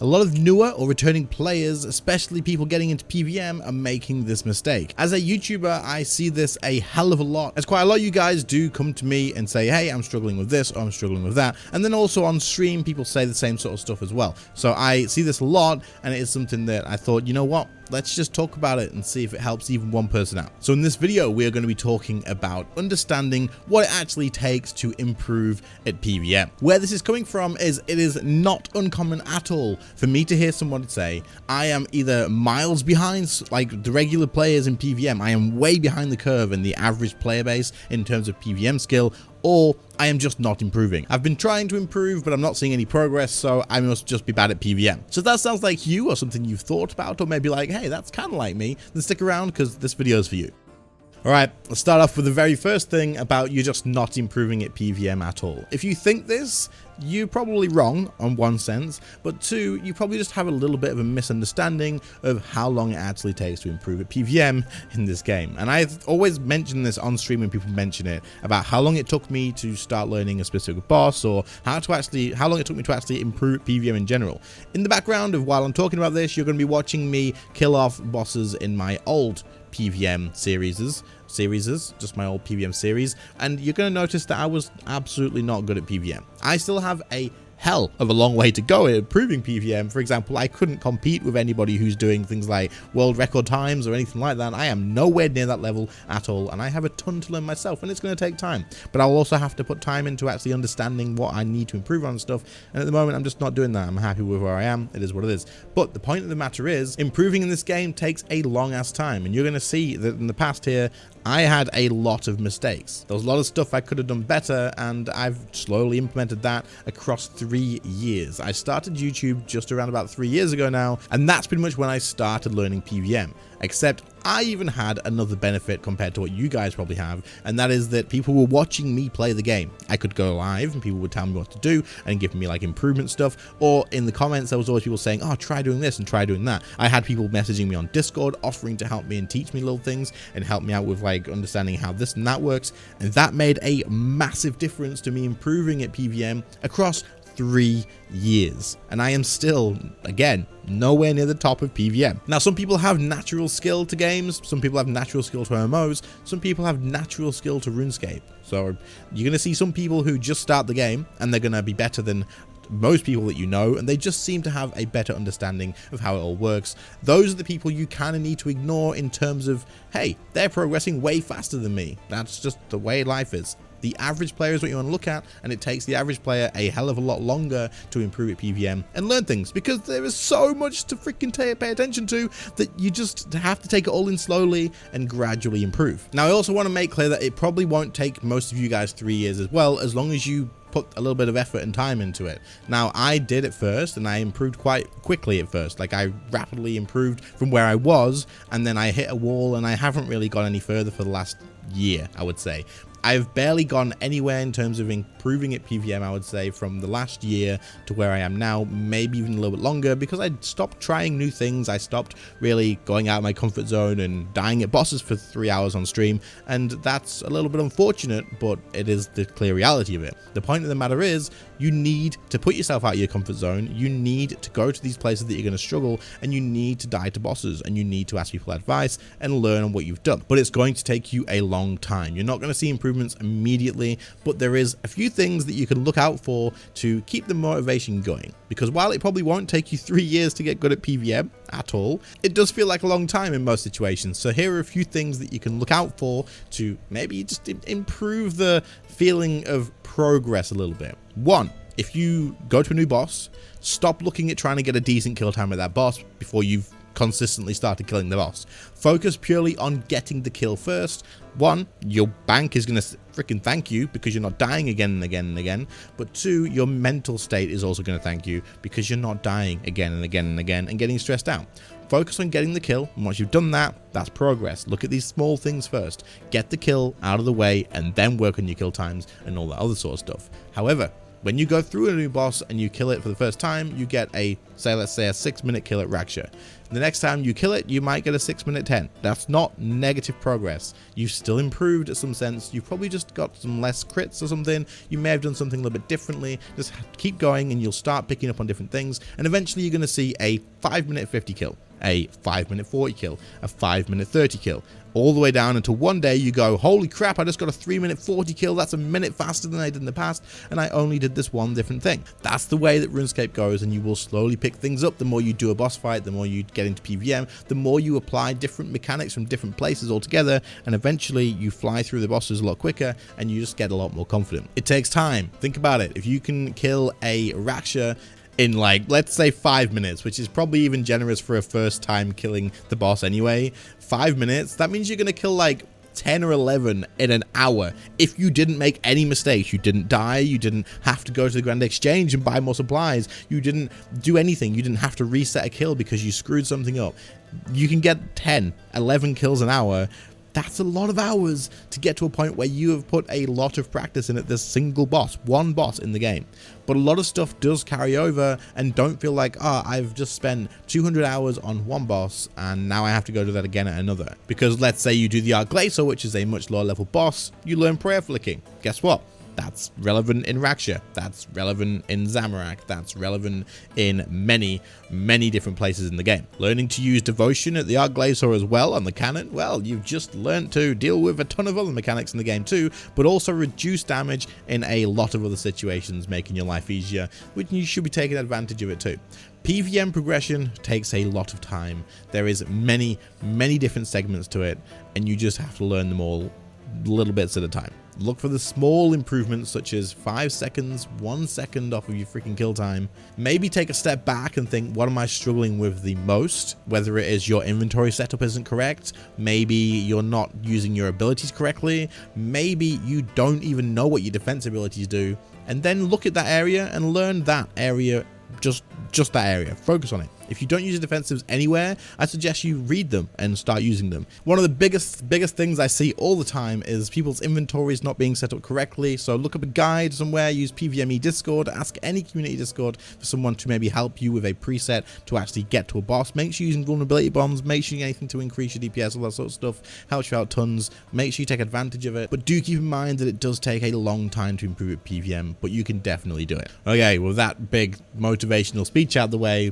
A lot of newer or returning players, especially people getting into PvM, are making this mistake. As a YouTuber, I see this a hell of a lot, as quite a lot of you guys do come to me and say, hey, I'm struggling with this or I'm struggling with that. And then also on stream, people say the same sort of stuff as well. So I see this a lot, and it is something that I thought, you know what? Let's just talk about it and see if it helps even one person out. So in this video, we are going to be talking about understanding what it actually takes to improve at PvM. Where this is coming from is it is not uncommon at all for me to hear someone say, I am either miles behind like the regular players in PvM, I am way behind the curve in the average player base in terms of PvM skill, or I am just not improving. I've been trying to improve, but I'm not seeing any progress, so I must just be bad at PvM. So if that sounds like you or something you've thought about, or maybe like, hey, that's kind of like me, then stick around because this video is for you. All right, let's start off with the very first thing about you just not improving at PvM at all. If you think this, you're probably wrong on one sense, but two, you probably just have a little bit of a misunderstanding of how long it actually takes to improve at PvM in this game. And I've always mentioned this on stream when people mention it, about how long it took me to start learning a specific boss, or how long it took me to actually improve at PvM in general. In the background of while I'm talking about this, you're going to be watching me kill off bosses in my old PvM series, just my old PvM series, and you're going to notice that I was absolutely not good at PvM. I still have a hell of a long way to go in improving PvM. For example, I couldn't compete with anybody who's doing things like world record times or anything like that. I am nowhere near that level at all, and I have a ton to learn myself, and it's going to take time. But I'll also have to put time into actually understanding what I need to improve on stuff, and at the moment I'm just not doing that. I'm happy with where I am. It is what it is. But the point of the matter is, improving in this game takes a long ass time, and you're going to see that in the past here, I had a lot of mistakes. There was a lot of stuff I could have done better, and I've slowly implemented that across 3 years. I started YouTube just around about 3 years ago now, and that's pretty much when I started learning PvM. Except I even had another benefit compared to what you guys probably have, and that is that people were watching me play the game. I could go live and people would tell me what to do and give me like improvement stuff, or in the comments there was always people saying, oh, try doing this and try doing that. I had people messaging me on Discord offering to help me and teach me little things and help me out with like understanding how this and that works, and that made a massive difference to me improving at PvM across 3 years, and I am still, again, nowhere near the top of PvM. Now, some people have natural skill to games, some people have natural skill to MMOs, some people have natural skill to RuneScape. So you're going to see some people who just start the game and they're going to be better than most people that you know, and they just seem to have a better understanding of how it all works. Those are the people you kind of need to ignore in terms of, hey, they're progressing way faster than me. That's just the way life is. The average player is what you want to look at, and it takes the average player a hell of a lot longer to improve at PvM and learn things, because there is so much to freaking pay attention to that you just have to take it all in slowly and gradually improve. Now, I also want to make clear that it probably won't take most of you guys 3 years as well, as long as you put a little bit of effort and time into it. Now, I did at first, and I improved quite quickly at first. Like, I rapidly improved from where I was, and then I hit a wall, and I haven't really gone any further for the last year, I would say. I've barely gone anywhere in terms of improving at PvM, I would say, from the last year to where I am now, maybe even a little bit longer, because I stopped trying new things. I stopped really going out of my comfort zone and dying at bosses for 3 hours on stream, and that's a little bit unfortunate, but it is the clear reality of it. The point of the matter is, you need to put yourself out of your comfort zone, you need to go to these places that you're going to struggle, and you need to die to bosses, and you need to ask people advice and learn on what you've done. But it's going to take you a long time. You're not going to see improvements immediately, but there is a few things that you can look out for to keep the motivation going, because while it probably won't take you 3 years to get good at PvM at all, it does feel like a long time in most situations. So here are a few things that you can look out for to maybe just improve the feeling of progress a little bit. One, if you go to a new boss, stop looking at trying to get a decent kill time with that boss before you've consistently started killing the boss. Focus purely on getting the kill first. One, your bank is going to freaking thank you because you're not dying again and again and again. But two, your mental state is also going to thank you because you're not dying again and again and again and getting stressed out. Focus on getting the kill, and once you've done that, that's progress. Look at these small things first. Get the kill out of the way and then work on your kill times and all that other sort of stuff. However, When you go through a new boss and you kill it for the first time, you get let's say a 6-minute kill at Raksha. The next time you kill it, you might get a 6-minute 10. That's not negative progress. You've still improved in some sense. You've probably just got some less crits or something. You may have done something a little bit differently. Just keep going and you'll start picking up on different things. And eventually you're going to see a 5-minute 50 kill, a 5-minute 40 kill, a 5-minute 30 kill, all the way down until one day you go, holy crap, I just got a 3-minute 40 kill. That's a minute faster than I did in the past, and I only did this one different thing. That's the way that RuneScape goes, and you will slowly pick things up. The more you do a boss fight, the more you get into PvM, the more you apply different mechanics from different places altogether, and eventually you fly through the bosses a lot quicker, and you just get a lot more confident. It takes time. Think about it. If you can kill a Raksha in, like, let's say 5 minutes, which is probably even generous for a first time killing the boss anyway, 5 minutes, that means you're going to kill like 10 or 11 in an hour if you didn't make any mistakes. You didn't die, you didn't have to go to the Grand Exchange and buy more supplies, you didn't do anything, you didn't have to reset a kill because you screwed something up. You can get 10, 11 kills an hour. That's a lot of hours to get to a point where you have put a lot of practice in at this single boss, one boss in the game. But a lot of stuff does carry over, and don't feel like, I've just spent 200 hours on one boss and now I have to go do that again at another. Because let's say you do the Arglacier, which is a much lower level boss, you learn prayer flicking. Guess what? That's relevant in Raksha, that's relevant in Zamorak, that's relevant in many, many different places in the game. Learning to use devotion at the Arglacier as well on the cannon, well, you've just learned to deal with a ton of other mechanics in the game too, but also reduce damage in a lot of other situations, making your life easier, which you should be taking advantage of it too. PvM progression takes a lot of time. There is many, many different segments to it, and you just have to learn them all little bits at a time. Look for the small improvements such as 5 seconds, 1 second off of your freaking kill time. Maybe take a step back and think, what am I struggling with the most? Whether it is your inventory setup isn't correct, maybe you're not using your abilities correctly, maybe you don't even know what your defense abilities do, and then look at that area and learn that area, just that area. Focus on it. If you don't use defensives anywhere, I suggest you read them and start using them. One of the biggest things I see all the time is people's inventories not being set up correctly. So look up a guide somewhere, use PvMe Discord, ask any community Discord for someone to maybe help you with a preset to actually get to a boss. Make sure you're using vulnerability bombs, make sure you're anything to increase your DPS, all that sort of stuff. Helps you out tons. Make sure you take advantage of it. But do keep in mind that it does take a long time to improve at PvM, but you can definitely do it. Okay, with that big motivational speech out the way,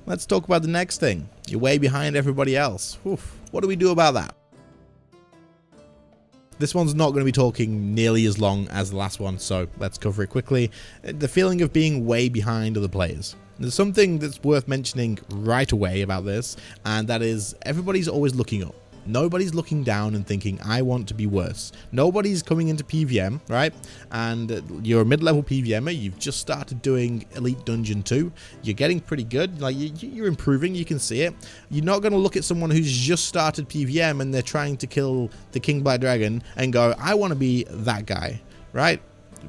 let's talk about the next thing. You're way behind everybody else. Oof. What do we do about that? This one's not going to be talking nearly as long as the last one, so let's cover it quickly. The feeling of being way behind other players. There's something that's worth mentioning right away about this, and that is everybody's always looking up. Nobody's looking down and thinking, I want to be worse. Nobody's coming into PvM, right? And you're a mid-level PvMer. You've just started doing Elite Dungeon 2. You're getting pretty good. Like, you're improving. You can see it. You're not going to look at someone who's just started PvM and they're trying to kill the King Black Dragon and go, I want to be that guy, right?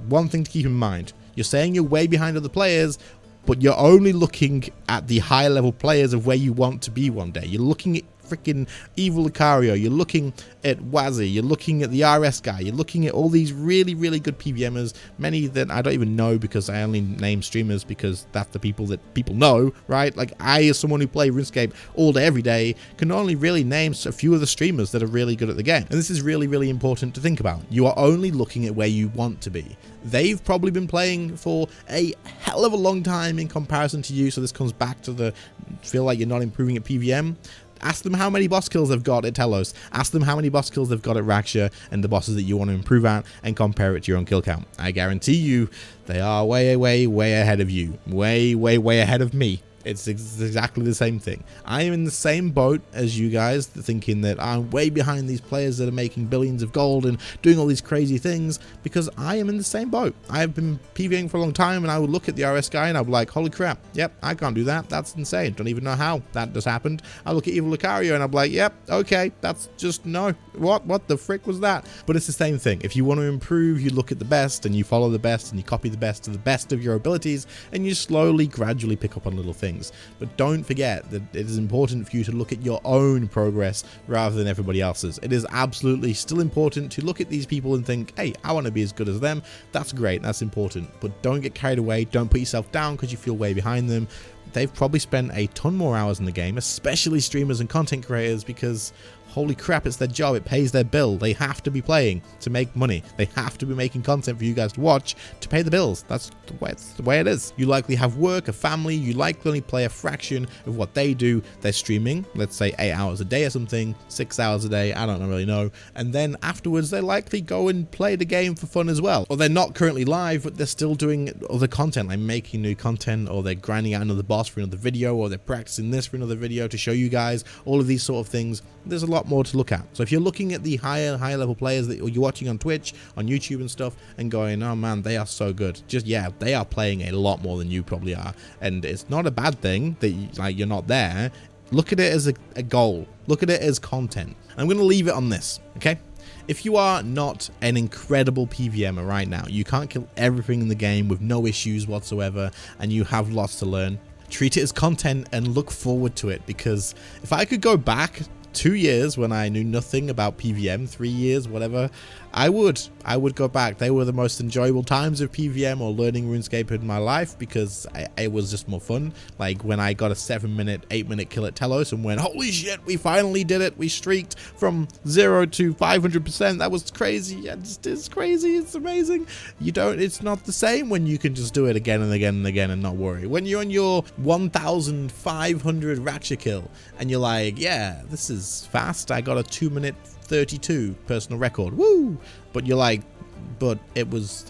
One thing to keep in mind. You're saying you're way behind other players, but you're only looking at the high-level players of where you want to be one day. You're looking at freaking Evil Lucario, you're looking at Wazzy, you're looking at the RS guy, you're looking at all these really, really good PvMers, many that I don't even know because I only name streamers because that's the people that people know, right? Like, I, as someone who play RuneScape all day, every day, can only really name a few of the streamers that are really good at the game. And this is really, really important to think about. You are only looking at where you want to be. They've probably been playing for a hell of a long time in comparison to you, so this comes back to the feel like you're not improving at PvM. Ask them how many boss kills they've got at Telos. Ask them how many boss kills they've got at Raksha and the bosses that you want to improve at, and compare it to your own kill count. I guarantee you they are way, way, way ahead of you. Way, way, way ahead of me. It's exactly the same thing. I am in the same boat as you guys, thinking that I'm way behind these players that are making billions of gold and doing all these crazy things, because I am in the same boat. I've been PvPing for a long time, and I would look at the RS guy and I'd be like, holy crap, yep, I can't do that. That's insane. Don't even know how that just happened. I look at Evil Lucario and I'm like, yep, okay, that's just no. What the frick was that? But it's the same thing. If you want to improve, you look at the best and you follow the best and you copy the best to the best of your abilities, and you slowly, gradually pick up on little things. things. But don't forget that it is important for you to look at your own progress rather than everybody else's. It is absolutely still important to look at these people and think, hey, I want to be as good as them. That's great, that's important. But don't get carried away. Don't put yourself down because you feel way behind them. They've probably spent a ton more hours in the game, especially streamers and content creators, because holy crap, it's their job. It pays their bill. They have to be playing to make money. They have to be making content for you guys to watch to pay the bills. That's the way it is. You likely have work, a family. You likely only play a fraction of what they do. They're streaming, let's say 8 hours a day or something, 6 hours a day. I don't really know. And then afterwards, they likely go and play the game for fun as well. Or they're not currently live, but they're still doing other content, like making new content, or they're grinding out another boss for another video, or they're practicing this for another video to show you guys all of these sort of things. There's a lot more to look at. So if you're looking at the higher level players that you're watching on Twitch, on YouTube and stuff, and going, oh man, they are so good, just yeah, they are playing a lot more than you probably are, and it's not a bad thing that you're not there. Look at it as a goal. Look at it as content. I'm going to leave it on this, okay? If you are not an incredible PVMer right now, you can't kill everything in the game with no issues whatsoever, and you have lots to learn, treat it as content and look forward to it. Because if I could go back 2 years when I knew nothing about PVM, 3 years, whatever, I would go back. They were the most enjoyable times of PVM or learning RuneScape in my life, because it was just more fun. Like when I got a 7-minute, 8-minute kill at Telos and went, holy shit, we finally did it. We streaked from 0 to 500%. That was crazy. It's crazy. It's amazing. It's not the same when you can just do it again and again and again and not worry. When you're on your 1,500 Ratchet kill and you're like, yeah, this is fast. I got a 2-minute 32 personal record. Woo! But you're like, but it was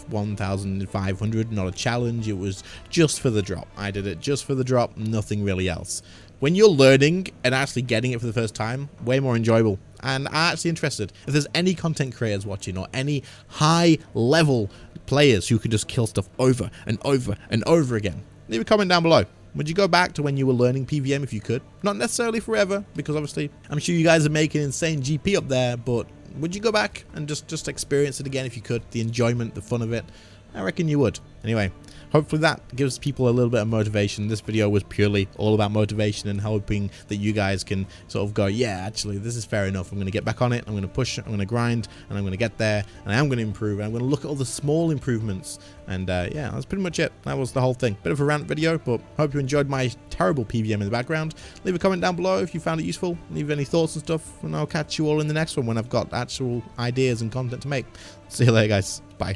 1,500, not a challenge. It was just for the drop. I did it just for the drop, nothing really else. When you're learning and actually getting it for the first time, way more enjoyable. And I'm actually interested if there's any content creators watching, or any high level players who can just kill stuff over and over and over again. Leave a comment down below. Would you go back to when you were learning PVM if you could? Not necessarily forever, because obviously I'm sure you guys are making insane GP up there, but would you go back and just experience it again if you could? The enjoyment, the fun of it? I reckon you would. Anyway, hopefully that gives people a little bit of motivation. This video was purely all about motivation and hoping that you guys can sort of go, yeah, actually, this is fair enough. I'm going to get back on it. I'm going to push. I'm going to grind, and I'm going to get there, and I am going to improve. And I'm going to look at all the small improvements. And yeah, that's pretty much it. That was the whole thing. Bit of a rant video, but hope you enjoyed my terrible PVM in the background. Leave a comment down below if you found it useful. Leave any thoughts and stuff, and I'll catch you all in the next one when I've got actual ideas and content to make. See you later, guys. Bye.